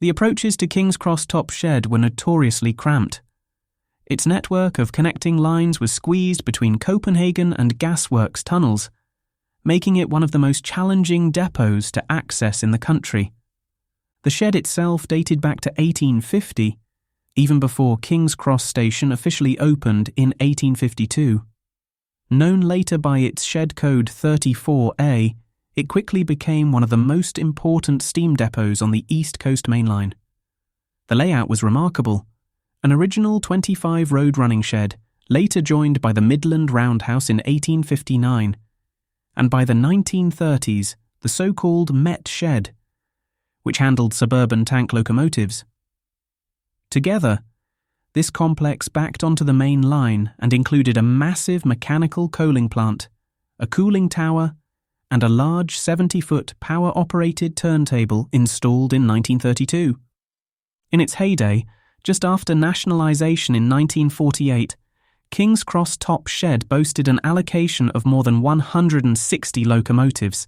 The approaches to KingsCross Top Shed were notoriously cramped. Its network of connecting lines was squeezed between Copenhagen and gasworks tunnels, making it one of the most challenging depots to access in the country. The shed itself dated back to 1850, even before KingsCross Station officially opened in 1852. Known later by its shed code 34A, it quickly became one of the most important steam depots on the East Coast Main Line. The layout was remarkable. An original 25 road running shed, later joined by the Midland Roundhouse in 1859, and by the 1930s, the so-called Met Shed, which handled suburban tank locomotives. Together, this complex backed onto the main line and included a massive mechanical coaling plant, a cooling tower, and a large 70-foot power-operated turntable installed in 1932. In its heyday, just after nationalisation in 1948, KingsCross Top Shed boasted an allocation of more than 160 locomotives.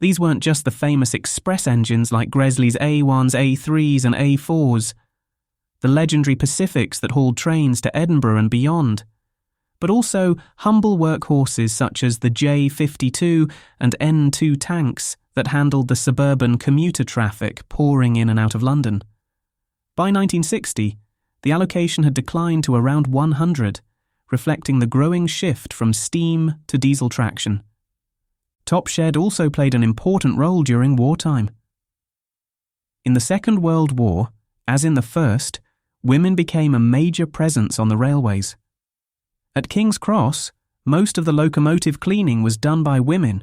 These weren't just the famous express engines like Gresley's A1s, A3s and A4s, the legendary Pacifics that hauled trains to Edinburgh and beyond, but also humble workhorses such as the J52 and N2 tanks that handled the suburban commuter traffic pouring in and out of London. By 1960, the allocation had declined to around 100, reflecting the growing shift from steam to diesel traction. Top Shed also played an important role during wartime. In the Second World War, as in the First, women became a major presence on the railways. At KingsCross, most of the locomotive cleaning was done by women,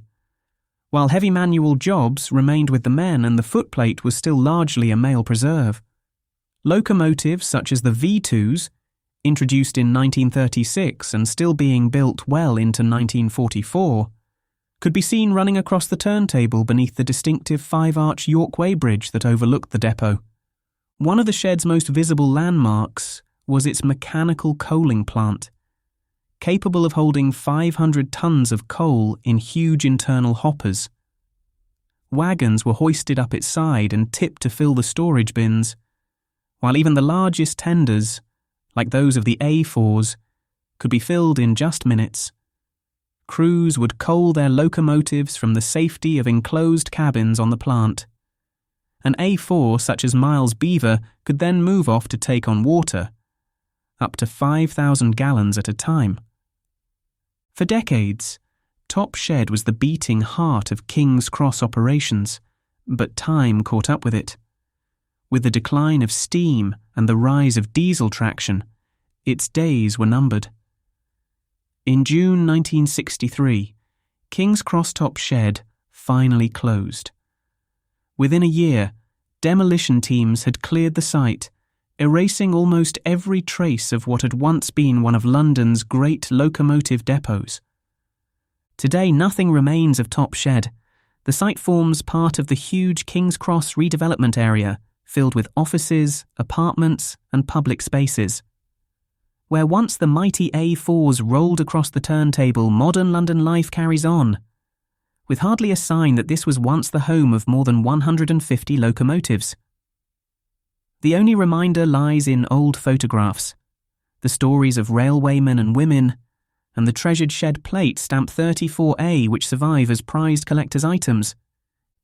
while heavy manual jobs remained with the men and the footplate was still largely a male preserve. Locomotives such as the V2s, introduced in 1936 and still being built well into 1944, could be seen running across the turntable beneath the distinctive five-arch York Way Bridge that overlooked the depot. One of the shed's most visible landmarks was its mechanical coaling plant, capable of holding 500 tons of coal in huge internal hoppers. Wagons were hoisted up its side and tipped to fill the storage bins, while even the largest tenders, like those of the A4s, could be filled in just minutes. Crews would coal their locomotives from the safety of enclosed cabins on the plant. An A4 such as Miles Beaver could then move off to take on water, up to 5,000 gallons at a time. For decades, Top Shed was the beating heart of KingsCross operations, but time caught up with it. With the decline of steam and the rise of diesel traction, its days were numbered. In June 1963, KingsCross Top Shed finally closed. Within a year, demolition teams had cleared the site, erasing almost every trace of what had once been one of London's great locomotive depots. Today, nothing remains of Top Shed. The site forms part of the huge KingsCross redevelopment area, filled with offices, apartments, and public spaces. Where once the mighty A4s rolled across the turntable, modern London life carries on, with hardly a sign that this was once the home of more than 150 locomotives. The only reminder lies in old photographs, the stories of railwaymen and women, and the treasured shed plate stamped 34A which survive as prized collector's items.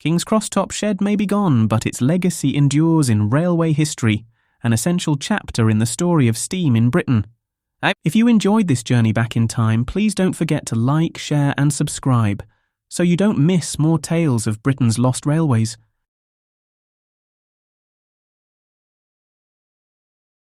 KingsCross Top Shed may be gone, but its legacy endures in railway history, an essential chapter in the story of steam in Britain. If you enjoyed this journey back in time, please don't forget to like, share and subscribe, so you don't miss more tales of Britain's lost railways.